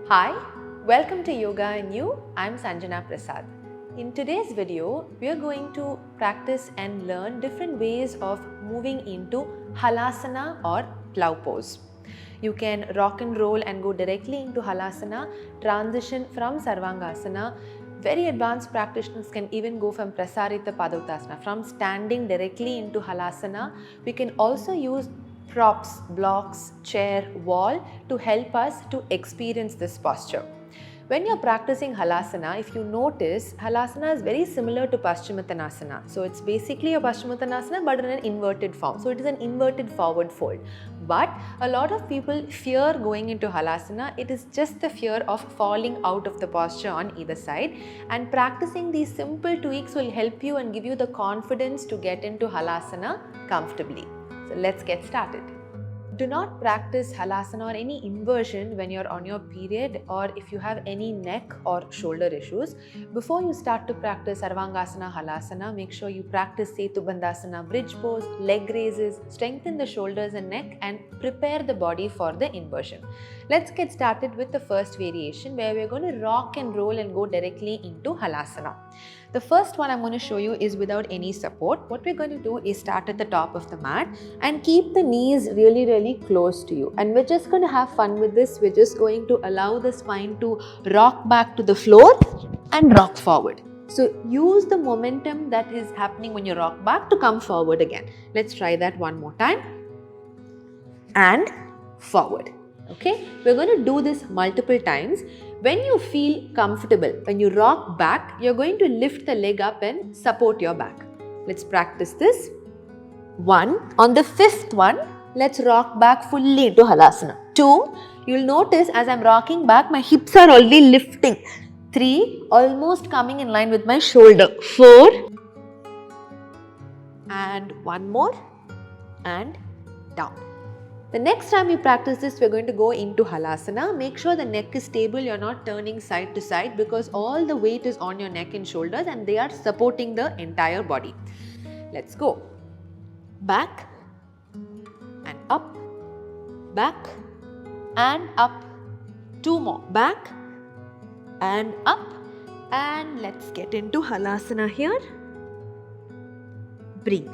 Hi, welcome to Yoga and You. I'm Sanjana Prasad. In today's video, we are going to practice and learn different ways of moving into Halasana or Plow Pose. You can rock and roll and go directly into Halasana, transition from Sarvangasana. Very advanced practitioners can even go from Prasarita Padottanasana, from standing directly into Halasana. We can also use props, blocks, chair, wall to help us to experience this posture. When you're practicing Halasana, if you notice, Halasana is very similar to Paschimottanasana. So it's basically a Paschimottanasana but in an inverted form. So it is an inverted forward fold. But a lot of people fear going into Halasana. It is just the fear of falling out of the posture on either side. And practicing these simple tweaks will help you and give you the confidence to get into Halasana comfortably. So let's get started. Do not practice Halasana or any inversion when you're on your period or if you have any neck or shoulder issues. Before you start to practice Sarvangasana, Halasana, make sure you practice Setu Bandhasana, bridge pose, leg raises, strengthen the shoulders and neck and prepare the body for the inversion. Let's get started with the first variation where we're going to rock and roll and go directly into Halasana. The first one I'm going to show you is without any support. What we're going to do is start at the top of the mat and keep the knees really close to you. And we're just going to have fun with this. We're just going to allow the spine to rock back to the floor and rock forward. So use the momentum that is happening when you rock back to come forward again. Let's try that one more time. And forward. Okay, we're going to do this multiple times. When you feel comfortable, when you rock back, you're going to lift the leg up and support your back. Let's practice this. 1. On the 5th one, let's rock back fully into Halasana. 2. You'll notice as I'm rocking back, my hips are already lifting. 3. Almost coming in line with my shoulder. 4. And one more. And down. The next time we practice this, we're going to go into Halasana. Make sure the neck is stable, you're not turning side to side because all the weight is on your neck and shoulders and they are supporting the entire body. Let's go. Back and up, back and up. 2 more. Back and up. And let's get into Halasana here. Breathe.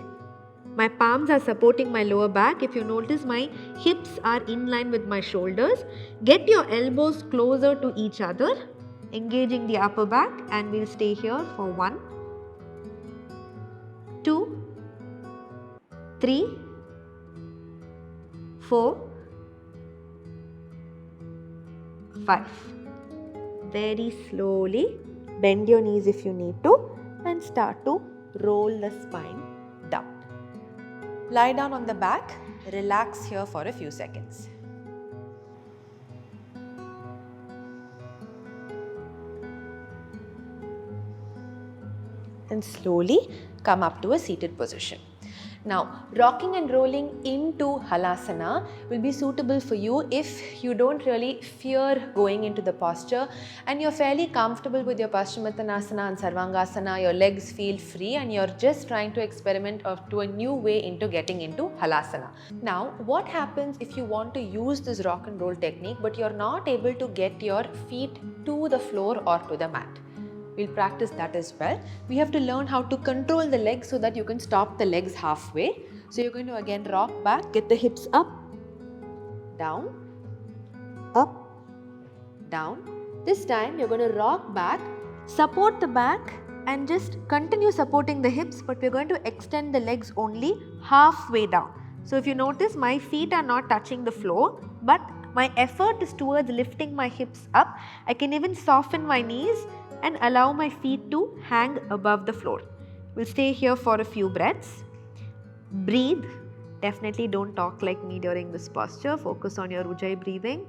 My palms are supporting my lower back. If you notice, my hips are in line with my shoulders. Get your elbows closer to each other, engaging the upper back, and we'll stay here for 1, 2, 3, 4, 5. Very slowly bend your knees if you need to and start to roll the spine down. Lie down on the back, relax here for a few seconds. And slowly come up to a seated position. Now, rocking and rolling into Halasana will be suitable for you if you don't really fear going into the posture and you're fairly comfortable with your Paschimottanasana and Sarvangasana, your legs feel free and you're just trying to experiment to a new way into getting into Halasana. Now, what happens if you want to use this rock and roll technique but you're not able to get your feet to the floor or to the mat? We'll practice that as well. We have to learn how to control the legs so that you can stop the legs halfway. So you're going to again rock back, get the hips up, down, up, down. This time you're going to rock back, support the back and just continue supporting the hips, but we're going to extend the legs only halfway down. So if you notice, my feet are not touching the floor, but my effort is towards lifting my hips up. I can even soften my knees and allow my feet to hang above the floor. We'll stay here for a few breaths. Breathe. Definitely don't talk like me during this posture. Focus on your Ujjayi breathing.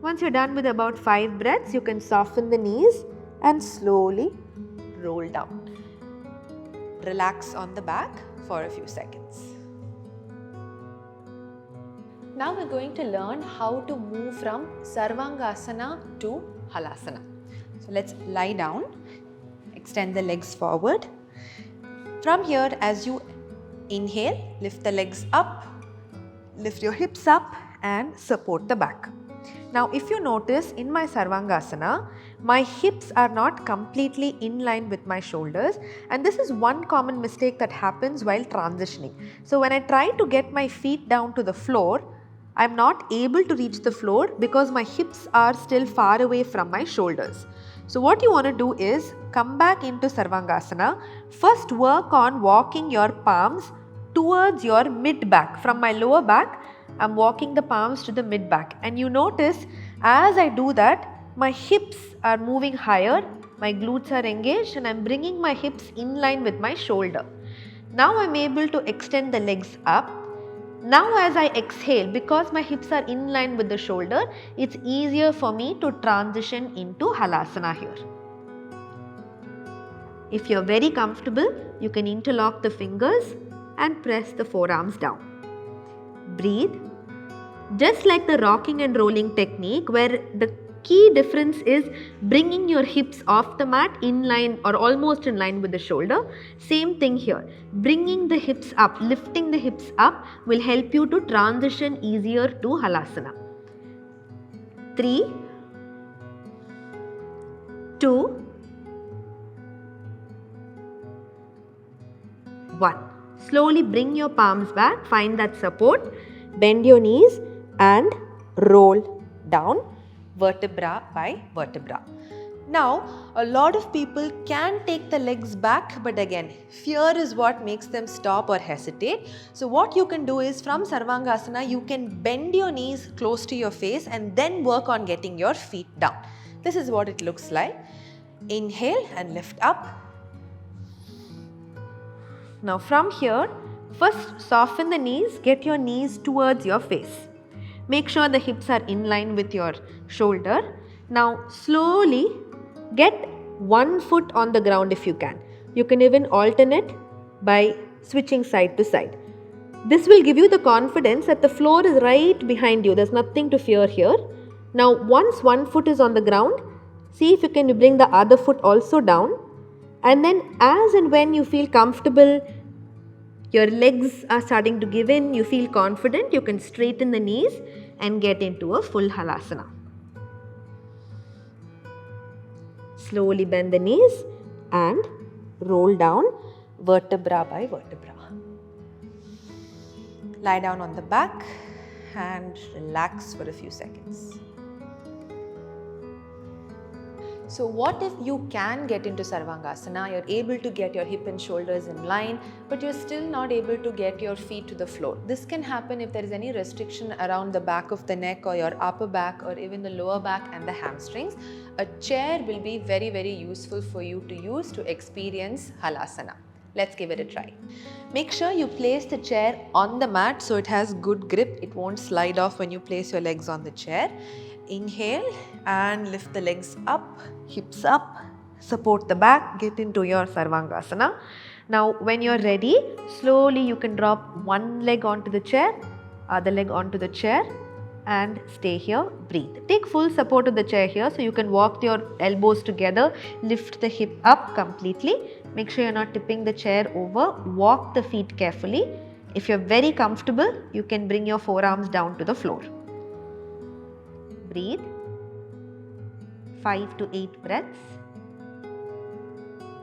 Once you're done with about 5 breaths, you can soften the knees and slowly roll down. Relax on the back for a few seconds. Now we're going to learn how to move from Sarvangasana to Halasana. So let's lie down, extend the legs forward. From here, as you inhale, lift the legs up, lift your hips up and support the back. Now if you notice in my Sarvangasana, my hips are not completely in line with my shoulders, and this is one common mistake that happens while transitioning. So when I try to get my feet down to the floor, I am not able to reach the floor because my hips are still far away from my shoulders. So what you want to do is come back into Sarvangasana. First work on walking your palms towards your mid back. From my lower back, I am walking the palms to the mid back, and you notice as I do that, my hips are moving higher, my glutes are engaged, and I am bringing my hips in line with my shoulder. Now I am able to extend the legs up. Now as I exhale, because my hips are in line with the shoulder, it's easier for me to transition into Halasana here. If you're very comfortable, you can interlock the fingers and press the forearms down. Breathe. Just like the rocking and rolling technique, where the key difference is bringing your hips off the mat in line or almost in line with the shoulder. Same thing here. Bringing the hips up, lifting the hips up will help you to transition easier to Halasana. 3, 2, 1. Slowly bring your palms back, find that support, bend your knees and roll down vertebra by vertebra. Now, a lot of people can take the legs back, but again, fear is what makes them stop or hesitate. So what you can do is from Sarvangasana, you can bend your knees close to your face and then work on getting your feet down. This is what it looks like. Inhale and lift up. Now from here, first soften the knees, get your knees towards your face. Make sure the hips are in line with your shoulder. Now slowly get one foot on the ground if you can. You can even alternate by switching side to side. This will give you the confidence that the floor is right behind you. There's nothing to fear here. Now once one foot is on the ground, see if you can bring the other foot also down. And then as and when you feel comfortable, your legs are starting to give in, you feel confident, you can straighten the knees and get into a full Halasana. Slowly bend the knees and roll down vertebra by vertebra. Lie down on the back and relax for a few seconds. So what if you can get into Sarvangasana, you're able to get your hip and shoulders in line, but you're still not able to get your feet to the floor? This can happen if there is any restriction around the back of the neck or your upper back or even the lower back and the hamstrings. A chair will be very, very useful for you to use to experience Halasana. Let's give it a try. Make sure you place the chair on the mat so it has good grip. It won't slide off when you place your legs on the chair. Inhale and lift the legs up, hips up, support the back, get into your Sarvangasana. Now when you're ready, slowly you can drop one leg onto the chair, other leg onto the chair and stay here, breathe. Take full support of the chair here so you can walk your elbows together, lift the hip up completely. Make sure you're not tipping the chair over, walk the feet carefully. If you're very comfortable, you can bring your forearms down to the floor. Breathe. 5 to 8 breaths.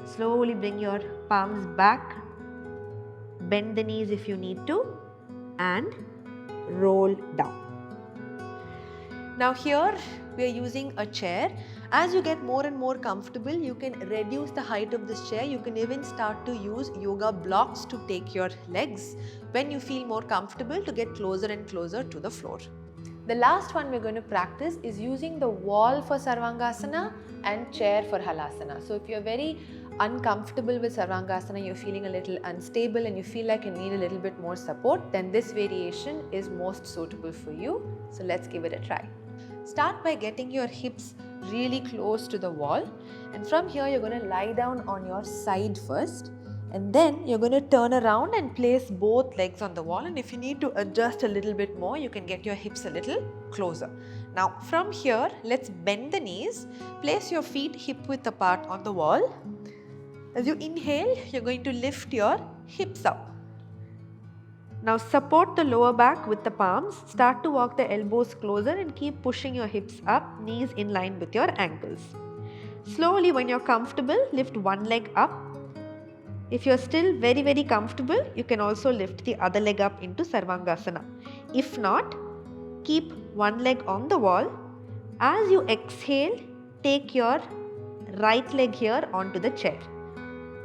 Slowly bring your palms back. Bend the knees if you need to and roll down. Now here we are using a chair. As you get more and more comfortable, you can reduce the height of this chair. You can even start to use yoga blocks to take your legs when you feel more comfortable to get closer and closer to the floor. The last one we're going to practice is using the wall for Sarvangasana and chair for Halasana. So if you're very uncomfortable with Sarvangasana, you're feeling a little unstable and you feel like you need a little bit more support, then this variation is most suitable for you. So let's give it a try. Start by getting your hips really close to the wall, and from here you're going to lie down on your side first. And then you're going to turn around and place both legs on the wall, and if you need to adjust a little bit more, you can get your hips a little closer. Now from here, let's bend the knees, place your feet hip width apart on the wall. As you inhale, you're going to lift your hips up. Now support the lower back with the palms, start to walk the elbows closer and keep pushing your hips up, knees in line with your ankles. Slowly, when you're comfortable, lift one leg up. If you're still very comfortable, you can also lift the other leg up into Sarvangasana. If not, keep one leg on the wall. As you exhale, take your right leg here onto the chair.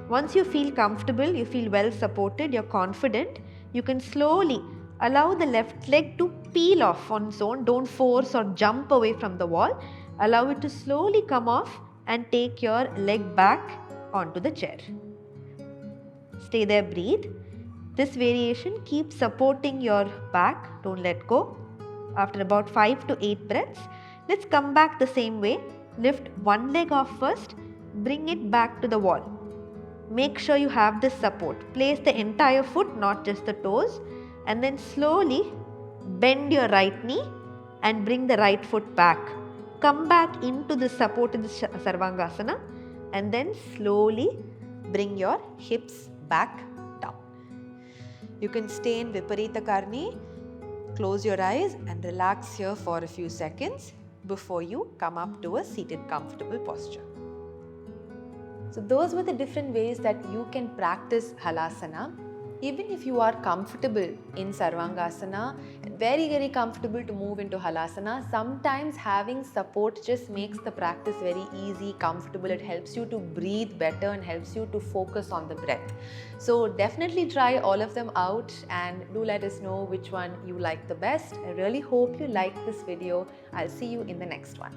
Once you feel comfortable, you feel well supported, you're confident, you can slowly allow the left leg to peel off on its own. Don't force or jump away from the wall. Allow it to slowly come off and take your leg back onto the chair. Stay there, breathe. This variation keeps supporting your back, don't let go. After about 5 to 8 breaths, let's come back the same way. Lift one leg off first, bring it back to the wall. Make sure you have this support. Place the entire foot, not just the toes, and then slowly bend your right knee and bring the right foot back. Come back into the support in the Sarvangasana and then slowly bring your hips back down. You can stay in Viparita Karni, close your eyes and relax here for a few seconds before you come up to a seated comfortable posture. So those were the different ways that you can practice Halasana. Even if you are comfortable in Sarvangasana and very comfortable to move into Halasana, sometimes having support just makes the practice very easy, comfortable. It helps you to breathe better and helps you to focus on the breath. So definitely try all of them out and do let us know which one you like the best. I really hope you like this video. I'll see you in the next one.